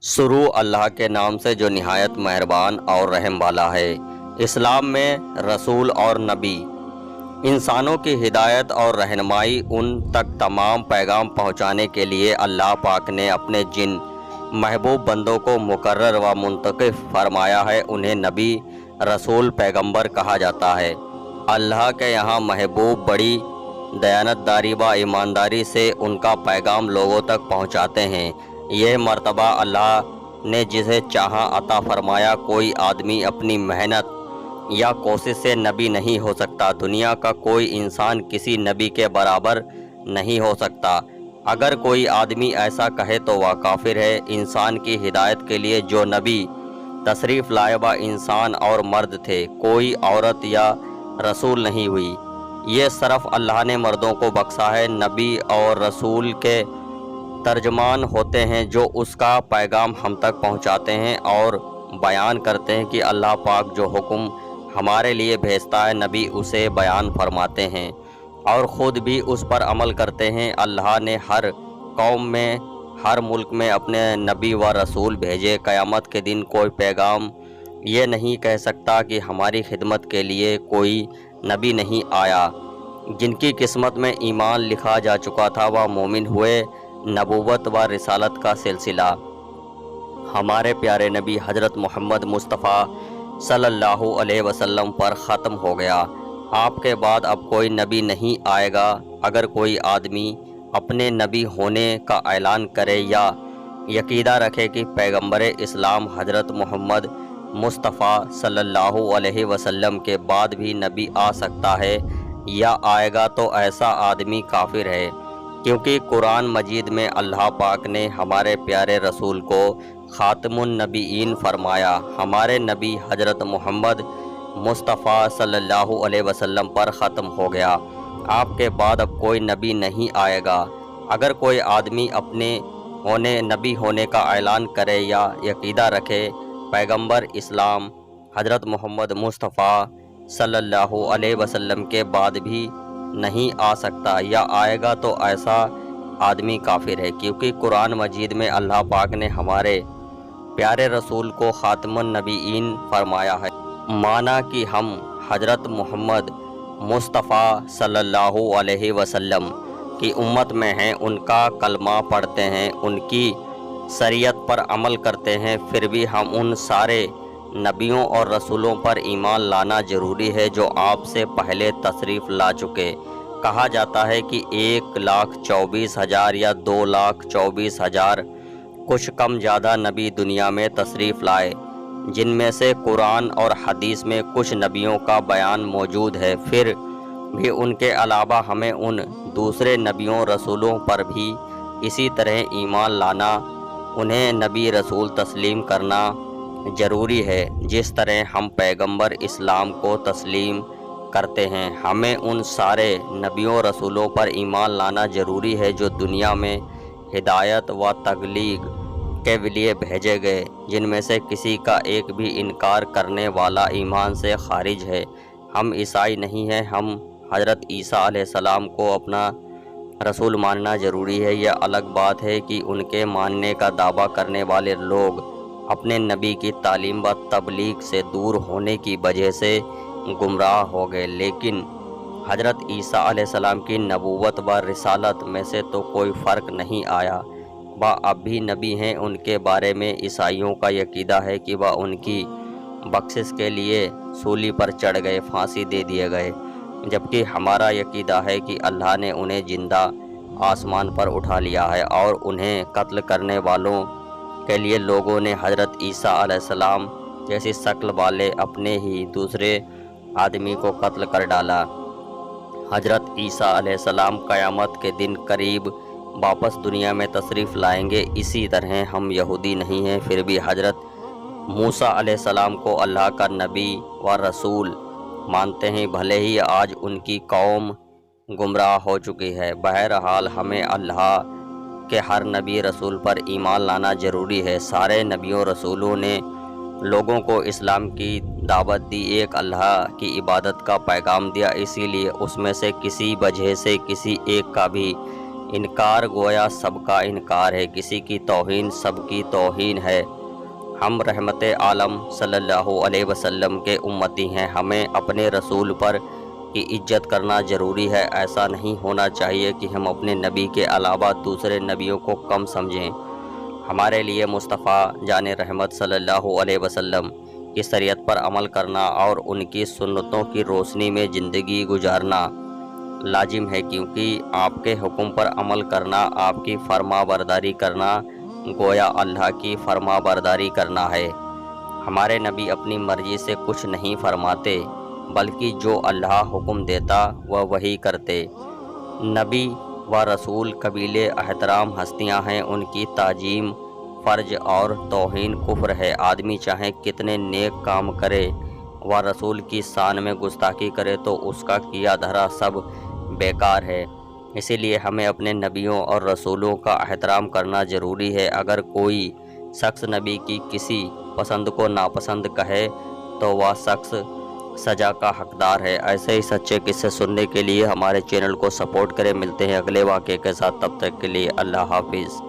शुरू अल्लाह के नाम से जो निहायत मेहरबान और रहम वाला है। इस्लाम में रसूल और नबी इंसानों की हिदायत और रहनुमाई उन तक तमाम पैगाम पहुँचाने के लिए अल्लाह पाक ने अपने जिन महबूब बंदों को मुकर्रर व मुंतखब फरमाया है उन्हें नबी रसूल पैगंबर कहा जाता है। अल्लाह के यहाँ महबूब बड़ी दयानतदारी व ईमानदारी से उनका पैगाम लोगों तक पहुँचाते हैं। यह मर्तबा अल्लाह ने जिसे चाहा अता फरमाया। कोई आदमी अपनी मेहनत या कोशिश से नबी नहीं हो सकता। दुनिया का कोई इंसान किसी नबी के बराबर नहीं हो सकता। अगर कोई आदमी ऐसा कहे तो वह काफिर है। इंसान की हिदायत के लिए जो नबी तशरीफ़ लाए वह इंसान और मर्द थे, कोई औरत या रसूल नहीं हुई। ये सिर्फ अल्लाह ने मर्दों को बख्शा है। नबी और रसूल के तर्जमान होते हैं जो उसका पैगाम हम तक पहुंचाते हैं और बयान करते हैं कि अल्लाह पाक जो हुक्म हमारे लिए भेजता है नबी उसे बयान फरमाते हैं और ख़ुद भी उस पर अमल करते हैं। अल्लाह ने हर कौम में, हर मुल्क में अपने नबी व रसूल भेजे। क़यामत के दिन कोई पैगाम ये नहीं कह सकता कि हमारी खिदमत के लिए कोई नबी नहीं आया। जिनकी किस्मत में ईमान लिखा जा चुका था वह मोमिन हुए। नबूवत व रिसालत का सिलसिला हमारे प्यारे नबी हज़रत मोहम्मद मुस्तफ़ा सल्लल्लाहु अलैहि वसल्लम पर ख़त्म हो गया। आपके बाद अब कोई नबी नहीं आएगा। अगर कोई आदमी अपने नबी होने का ऐलान करे या यकीदा रखे कि पैगंबर इस्लाम हज़रत मोहम्मद मुस्तफ़ा सल्लल्लाहु अलैहि वसल्लम के बाद भी नबी आ सकता है या आएगा, तो ऐसा आदमी काफिर है। क्योंकि कुरान मजीद में अल्लाह पाक ने हमारे प्यारे रसूल को ख़ातमुन नबीयीन फरमाया। हमारे नबी हज़रत मोहम्मद मुस्तफ़ा सल्लल्लाहु अलैहि वसल्लम पर ख़त्म हो गया। आपके बाद अब कोई नबी नहीं आएगा। अगर कोई आदमी अपने नबी होने का ऐलान करे या यकीदा रखे पैगंबर इस्लाम हज़रत मोहम्मद मुस्तफ़ा सल्लल्लाहु अलैहि वसल्लम के बाद भी नहीं आ सकता या आएगा, तो ऐसा आदमी काफिर है। क्योंकि कुरान मजीद में अल्लाह पाक ने हमारे प्यारे रसूल को ख़ातमुन नबीयीन फरमाया है। माना कि हम हज़रत मोहम्मद मुस्तफ़ा सल्लल्लाहु अलैहि वसल्लम की उम्मत में हैं, उनका कलमा पढ़ते हैं, उनकी शरीयत पर अमल करते हैं, फिर भी हम उन सारे नबियों और रसूलों पर ईमान लाना ज़रूरी है जो आपसे पहले तशरीफ़ ला चुके। कहा जाता है कि 1,24,000 या 2,24,000 कुछ कम ज़्यादा नबी दुनिया में तशरीफ़ लाए, जिनमें से कुरान और हदीस में कुछ नबियों का बयान मौजूद है। फिर भी उनके अलावा हमें उन दूसरे नबियों रसूलों पर भी इसी तरह ईमान लाना, उन्हें नबी रसूल तस्लीम करना ज़रूरी है जिस तरह हम पैगंबर इस्लाम को तस्लीम करते हैं। हमें उन सारे नबियों रसूलों पर ईमान लाना ज़रूरी है जो दुनिया में हिदायत व तबलीग के लिए भेजे गए, जिनमें से किसी का एक भी इनकार करने वाला ईमान से खारिज है। हम ईसाई नहीं हैं। हम हज़रत ईसा अलैहिस्सलाम को अपना रसूल मानना ज़रूरी है। यह अलग बात है कि उनके मानने का दावा करने वाले लोग अपने नबी की तालीम व तबलीग से दूर होने की वजह से गुमराह हो गए। लेकिन हज़रत ईसा अलैहिस्सलाम की नबूवत व रिसालत में से तो कोई फ़र्क नहीं आया। वह अब भी नबी हैं। उनके बारे में ईसाइयों का यकीदा है कि वह उनकी बख्शिश के लिए सूली पर चढ़ गए, फांसी दे दिए गए, जबकि हमारा यकीदा है कि अल्लाह ने उन्हें ज़िंदा आसमान पर उठा लिया है और उन्हें कत्ल करने वालों के लिए लोगों ने हज़रत ईसा अलैहिस्सलाम जैसी शक्ल वाले अपने ही दूसरे आदमी को कत्ल कर डाला। हज़रत ईसा अलैहिस्सलाम क़यामत के दिन करीब वापस दुनिया में तशरीफ़ लाएंगे। इसी तरह हम यहूदी नहीं हैं, फिर भी हज़रत मूसा अलैहिस्सलाम को अल्लाह का नबी व रसूल मानते हैं, भले ही आज उनकी कौम गुमराह हो चुकी है। बहरहाल हमें अल्लाह के हर नबी रसूल पर ईमान लाना ज़रूरी है। सारे नबियों रसूलों ने लोगों को इस्लाम की दावत दी, एक अल्लाह की इबादत का पैगाम दिया। इसीलिए उसमें से किसी वजह से किसी एक का भी انکار گویا سب کا انکار ہے، کسی کی توہین سب کی توہین ہے۔ ہم رحمت عالم صلی اللہ علیہ وسلم کے امتی ہیں، ہمیں اپنے رسول پر کی عزت کرنا ضروری ہے۔ ایسا نہیں ہونا چاہیے کہ ہم اپنے نبی کے علاوہ دوسرے نبیوں کو کم سمجھیں۔ ہمارے لیے مصطفیٰ جان رحمت صلی اللہ علیہ وسلم کی شریعت پر عمل کرنا اور ان کی سنتوں کی روشنی میں زندگی گزارنا لازم ہے، کیونکہ آپ کے حکم پر عمل کرنا، آپ کی فرما برداری کرنا گویا اللہ کی فرما برداری کرنا ہے۔ ہمارے نبی اپنی مرضی سے کچھ نہیں فرماتے، بلکہ جو اللہ حکم دیتا وہ وہی کرتے۔ نبی و رسول قابل احترام ہستیاں ہیں، ان کی تعظیم فرض اور توہین کفر ہے۔ آدمی چاہے کتنے نیک کام کرے و رسول کی شان میں گستاخی کرے تو اس کا کیا دھرا سب بیکار ہے۔ اسی لیے ہمیں اپنے نبیوں اور رسولوں کا احترام کرنا ضروری ہے۔ اگر کوئی شخص نبی کی کسی پسند کو ناپسند کہے تو وہ شخص سزا کا حقدار ہے۔ ایسے ہی سچے قصے سننے کے لیے ہمارے چینل کو سپورٹ کریں۔ ملتے ہیں اگلے واقعے کے ساتھ، تب تک کے لیے اللہ حافظ۔